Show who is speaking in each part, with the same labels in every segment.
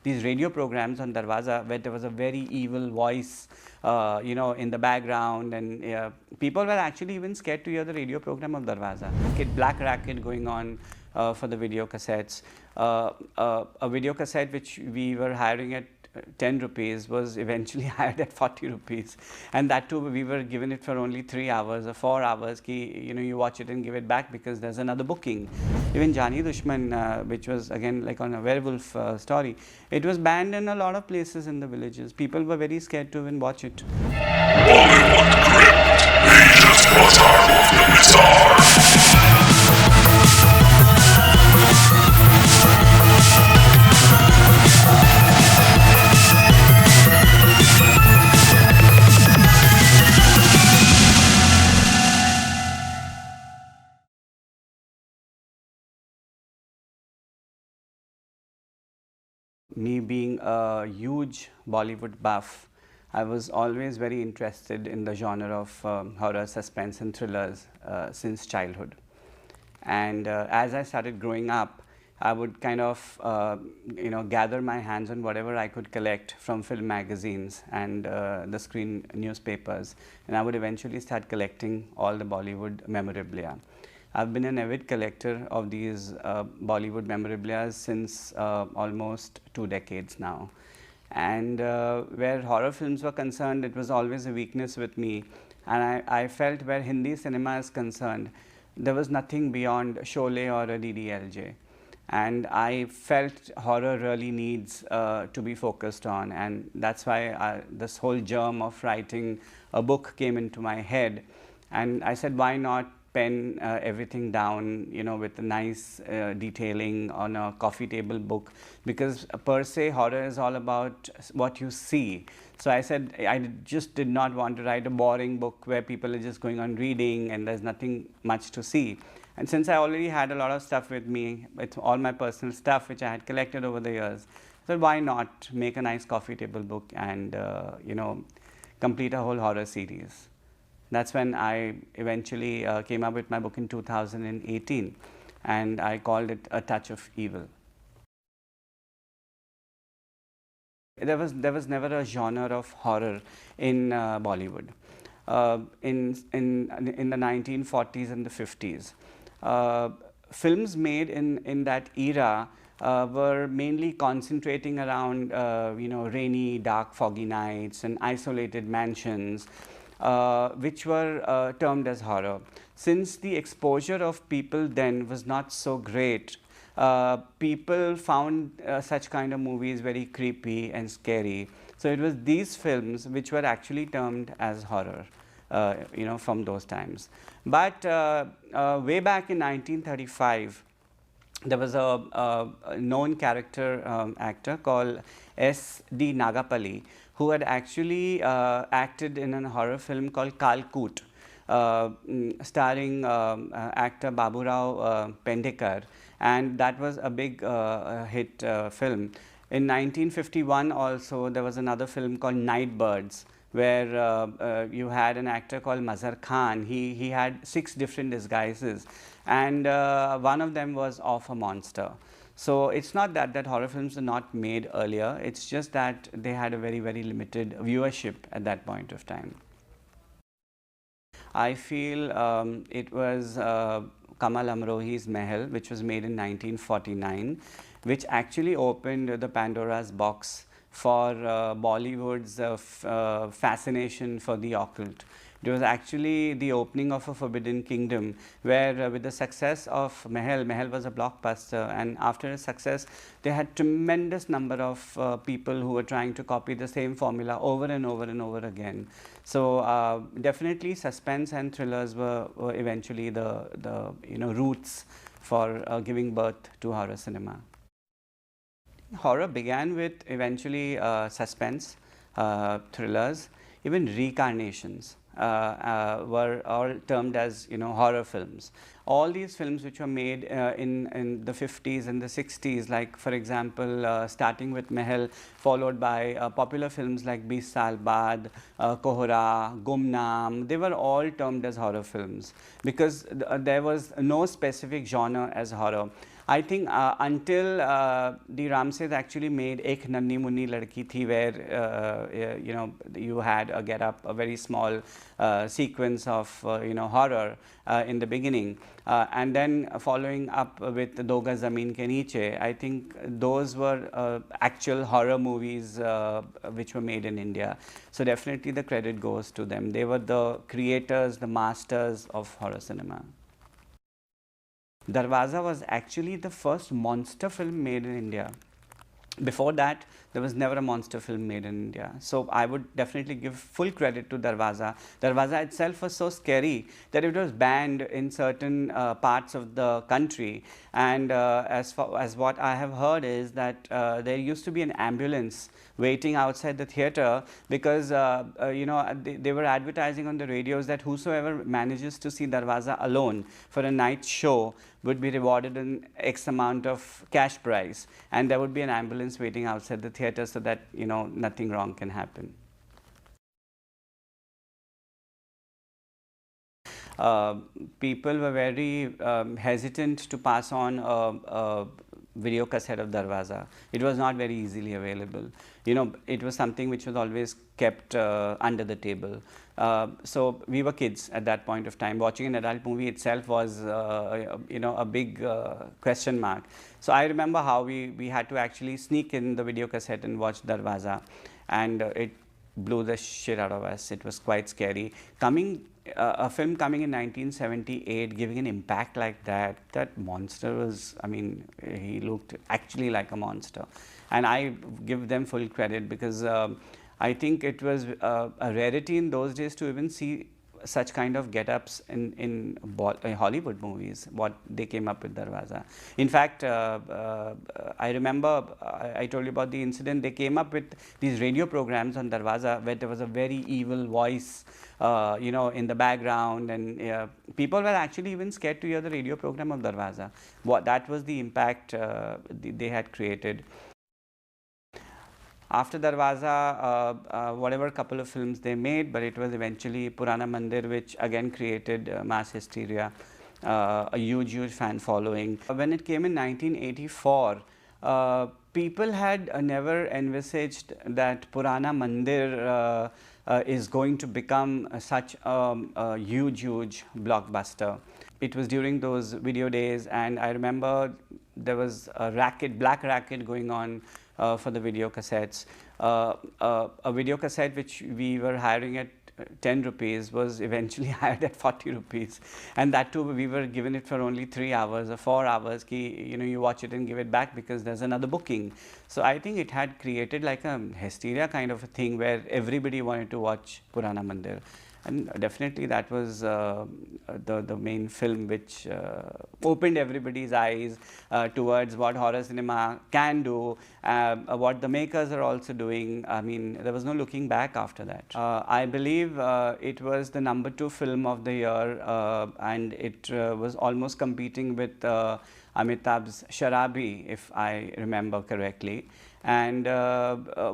Speaker 1: these radio programs on Darwaza where there was a very evil voice, in the background, and people were actually even scared to hear the radio program of Darwaza. Black racket going on for the video cassettes. A video cassette which we were hiring at 10 rupees was eventually hired at 40 rupees, and that too we were given it for only 3 hours or 4 hours. You watch it and give it back because there's another booking. Even Jani Dushman, which was again like on a werewolf story, it was banned in a lot of places in the villages. People were very scared to even watch it.
Speaker 2: Bollywood Crypt, Asia's bazaar of the bizarre.
Speaker 1: Me being a huge Bollywood buff, I was always very interested in the genre of horror, suspense and thrillers since childhood. And as I started growing up, I would kind of gather my hands on whatever I could collect from film magazines and the screen newspapers, and I would eventually start collecting all the Bollywood memorabilia. I've been an avid collector of these Bollywood memorabilia since almost 2 decades now. And where horror films were concerned, it was always a weakness with me. And I felt where Hindi cinema is concerned, there was nothing beyond Sholay or a DDLJ. And I felt horror really needs to be focused on. And that's why this whole germ of writing a book came into my head. And I said, why not pen everything down, with a nice detailing on a coffee table book, because per se horror is all about what you see. So I said I just did not want to write a boring book where people are just going on reading and there's nothing much to see. And since I already had a lot of stuff with me, with all my personal stuff which I had collected over the years, I said why not make a nice coffee table book and complete a whole horror series. That's when I eventually came up with my book in 2018, and I called it A Touch of Evil. There was never a genre of horror in Bollywood. In the 1940s and the 50s, films made in that era were mainly concentrating around rainy, dark, foggy nights and isolated mansions, which were termed as horror. Since the exposure of people then was not so great, people found such kind of movies very creepy and scary. So it was these films which were actually termed as horror, from those times. But way back in 1935, there was a known character actor called S.D. Nagapalli, who had actually acted in a horror film called Kalkut, starring actor Baburao Pendekar, and that was a big hit film. In 1951 also there was another film called Nightbirds, where you had an actor called Mazhar Khan. He had 6 different disguises, and one of them was of a monster. So it's not that horror films are not made earlier, it's just that they had a very, very limited viewership at that point of time. I feel it was Kamal Amrohi's Mahal, which was made in 1949, which actually opened the Pandora's box for Bollywood's fascination for the occult. It was actually the opening of a forbidden kingdom, where with the success of Mahal was a blockbuster, and after its success they had tremendous number of people who were trying to copy the same formula over and over and over again. So definitely suspense and thrillers were eventually the roots for giving birth to horror cinema. Horror began with eventually suspense, thrillers, even reincarnations were all termed as horror films. all these films which were made in the 50s and the 60s, like for example, starting with Mahal, followed by popular films like 20 Saal Baad, Kohra, Gumnaam, they were all termed as horror films because there was no specific genre as horror. I think until the Ramsays actually made Ek Nanni Munni Ladki Thi, where you know, you had a get up, a very small sequence of you know, horror in the beginning, and then following up with Do Gaz Zameen Ke Neeche. I think those were actual horror movies which were made in India. So definitely the credit goes to them. They were the creators, the masters of horror cinema. Darwaza was actually the first monster film made in India. Before that, there was never a monster film made in India. So I would definitely give full credit to Darwaza. Darwaza itself was so scary that it was banned in certain parts of the country. And as far as what I have heard is that there used to be an ambulance waiting outside the theater because you know, they were advertising on the radios that whosoever manages to see Darwaza alone for a night show would be rewarded an X amount of cash prize, and there would be an ambulance waiting outside the theater so that, you know, nothing wrong can happen. People were very hesitant to pass on a video cassette of Darwaza. It was not very easily available. You know, it was something which was always kept under the table. So we were kids at that point of time. Watching an adult movie itself was, you know, a big question mark. So I remember how we had to actually sneak in the video cassette and watch Darwaza, and it blew the shit out of us. It was quite scary. A film coming in 1978, giving an impact like that, that monster was, I mean, he looked actually like a monster. And I give them full credit because I think it was a rarity in those days to even see such kind of get-ups in Hollywood movies, what they came up with Darwaza. In fact, I remember, I told you about the incident, they came up with these radio programs on Darwaza where there was a very evil voice, you know, in the background, and people were actually even scared to hear the radio program of Darwaza. That was the impact they had created. After Darwaza, whatever couple of films they made, but it was eventually Purana Mandir, which again created mass hysteria, a huge fan following. When it came in 1984, people had never envisaged that Purana Mandir is going to become such a huge blockbuster. It was during those video days, and I remember there was a black racket going on for the video cassettes. A video cassette which we were hiring at 10 rupees was eventually hired at 40 rupees, and that too we were given it for only 3 hours or 4 hours. You know, you watch it and give it back because there's another booking. So I think it had created like a hysteria kind of a thing where everybody wanted to watch Purana Mandir. And definitely that was the main film which opened everybody's eyes towards what horror cinema can do, what the makers are also doing. I mean, there was no looking back after that. I believe it was the #2 film of the year, and it was almost competing with Amitabh's Sharabi, if I remember correctly. And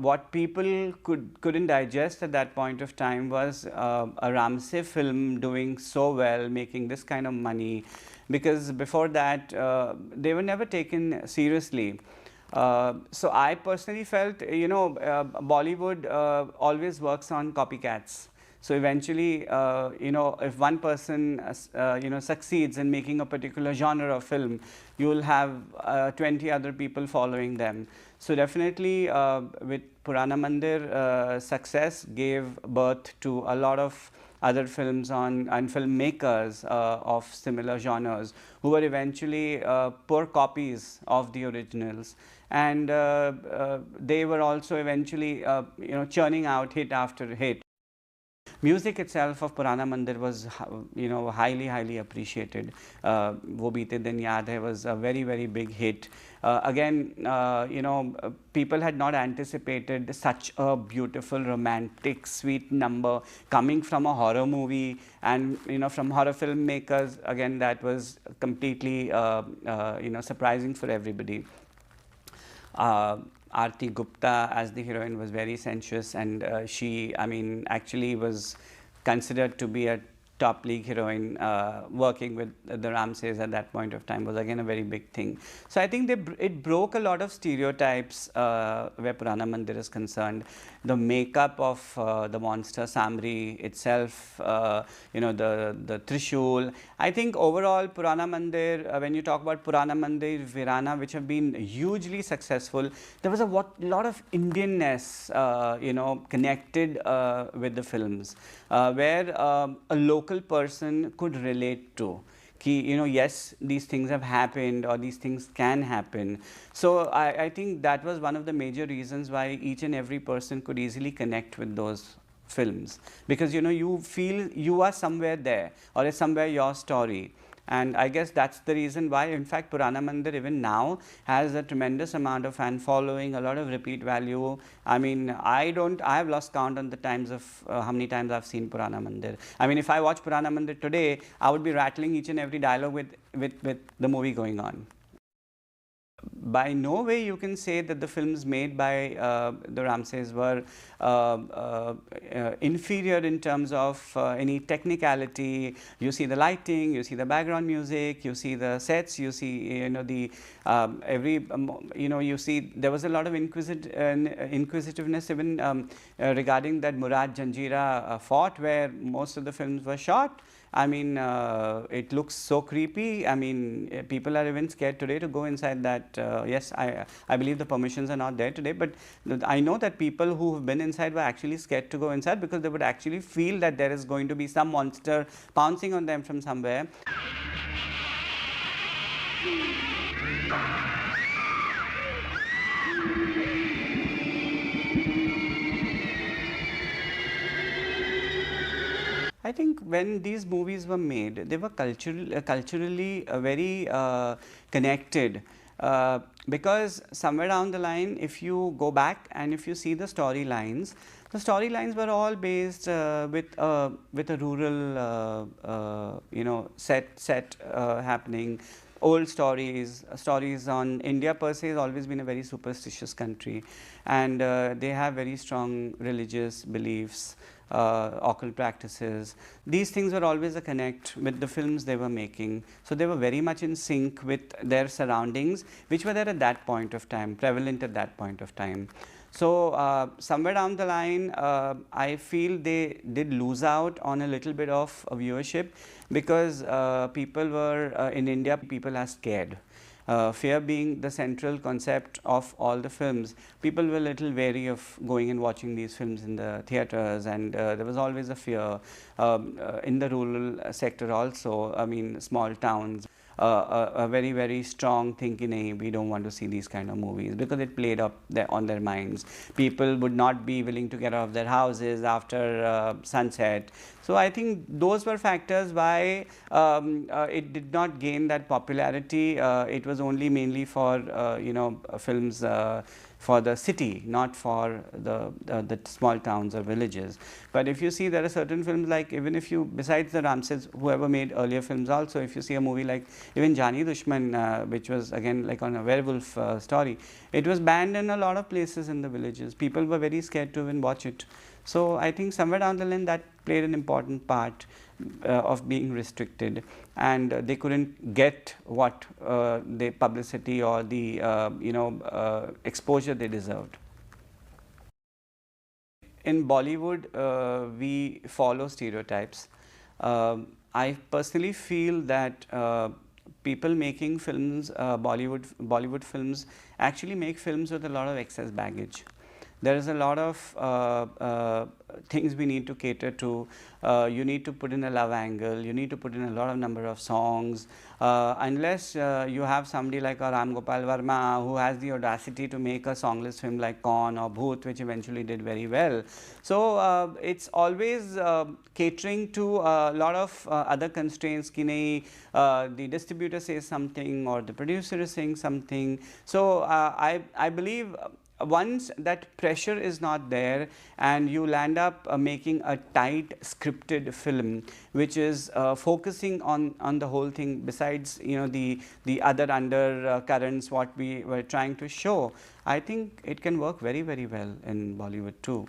Speaker 1: what people couldn't digest at that point of time was a Ramsay film doing so well, making this kind of money, because before that they were never taken seriously. So I personally felt, you know, Bollywood always works on copycats. So eventually, you know, if one person, you know, succeeds in making a particular genre of film, you will have 20 other people following them. So definitely, with Purana Mandir, success gave birth to a lot of other films and filmmakers of similar genres who were eventually poor copies of the originals, and they were also eventually, you know, churning out hit after hit. Music itself of Purana Mandir was, highly appreciated. Wo Beete Din Yaad Hai was a very big hit. Again, people had not anticipated such a beautiful, romantic, sweet number coming from a horror movie, and from horror filmmakers. Again, that was completely, surprising for everybody. uh, Aarti Gupta as the heroine was very sensuous, and she, I mean, actually was considered to be a top league heroine. Working with the Ramsays at that point of time was again a very big thing. So I think it broke a lot of stereotypes where Purana Mandir is concerned. The makeup of the monster Samri itself, the Trishul. I think overall Purana Mandir, when you talk about Purana Mandir, Virana, which have been hugely successful, there was a lot of Indianness, connected with the films, where a local person could relate to. Yes, these things have happened, or these things can happen. So I think that was one of the major reasons why each and every person could easily connect with those films, because you feel you are somewhere there, or it's somewhere your story. And I guess that's the reason why, in fact, Purana Mandir even now has a tremendous amount of fan following, a lot of repeat value. I mean, I have lost count on the times of how many times I've seen Purana Mandir. I mean, if I watch Purana Mandir today, I would be rattling each and every dialogue with the movie going on. By no way you can say that the films made by the Ramsays were inferior in terms of any technicality. You see the lighting, you see the background music, you see the sets, you see you see there was a lot of inquisitiveness even regarding that Murad Janjira fort where most of the films were shot. I mean, it looks so creepy. I mean, people are even scared today to go inside that. Yes, I believe the permissions are not there today, but I know that people who have been inside were actually scared to go inside, because they would actually feel that there is going to be some monster pouncing on them from somewhere. I think when these movies were made, they were culturally very connected. Because somewhere down the line, if you go back and if you see the storylines were all based with a rural, set happening. Old stories on India per se has always been a very superstitious country, and they have very strong religious beliefs, occult practices. These things were always a connect with the films they were making. So they were very much in sync with their surroundings, which were there at that point of time, prevalent at that point of time. So somewhere down the line, I feel they did lose out on a little bit of viewership, because people were in India, people are scared. Fear being the central concept of all the films, people were a little wary of going and watching these films in the theatres, and there was always a fear in the rural sector also. I mean, small towns. A very strong thinking, we don't want to see these kind of movies, because it played up on their minds. People would not be willing to get out of their houses after sunset. So I think those were factors why it did not gain that popularity. It was only mainly for films for the city, not for the small towns or villages. But if you see, there are certain films, like, even if you, besides the Ramsays, whoever made earlier films also, if you see a movie like even Jani Dushman, which was again like on a werewolf story, it was banned in a lot of places in the villages. People were very scared to even watch it. So I think somewhere down the line that played an important part of being restricted, and they couldn't get what the publicity or the exposure they deserved. In Bollywood, we follow stereotypes. I personally feel that people making films, Bollywood films, actually make films with a lot of excess baggage. There is a lot of things we need to cater to. You need to put in a love angle, you need to put in a lot of number of songs. Unless you have somebody like a Ram Gopal Verma who has the audacity to make a songless film like Kaun or Bhoot, which eventually did very well. So it's always catering to a lot of other constraints. Ki nahi, the distributor says something or the producer is saying something. So I believe once that pressure is not there and you land up making a tight scripted film which is focusing on the whole thing, besides the other undercurrents what we were trying to show, I think it can work very well in Bollywood too.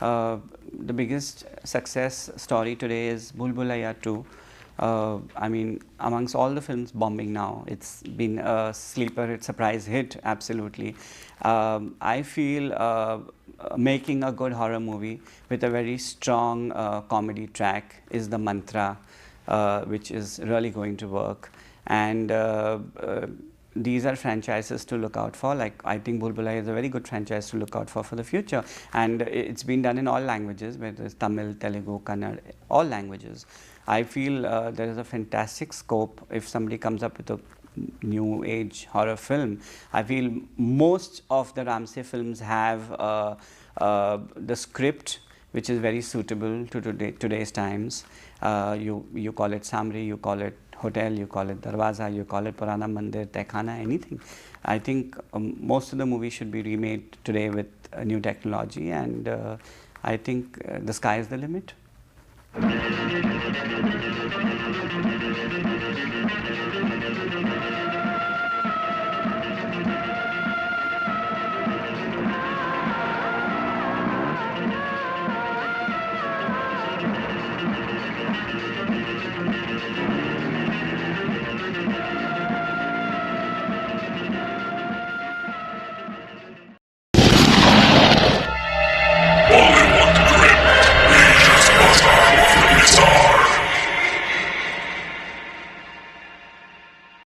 Speaker 1: The biggest success story today is Bhool Bhulaiya 2. I mean, amongst all the films bombing now, it's been a sleeper, hit, surprise hit, absolutely. I feel making a good horror movie with a very strong comedy track is the mantra, which is really going to work. And these are franchises to look out for. Like, I think Bhool Bhulaiya is a very good franchise to look out for the future, and it's been done in all languages, whether it's Tamil, Telugu, Kannada, all languages. I feel there is a fantastic scope if somebody comes up with a new age horror film. I feel most of the Ramsay films have the script which is very suitable to today's times. You call it Samri, you call it hotel, you call it Darwaza, you call it Purana Mandir, Tehkhana, anything. I think most of the movies should be remade today with new technology, and I think the sky is the limit.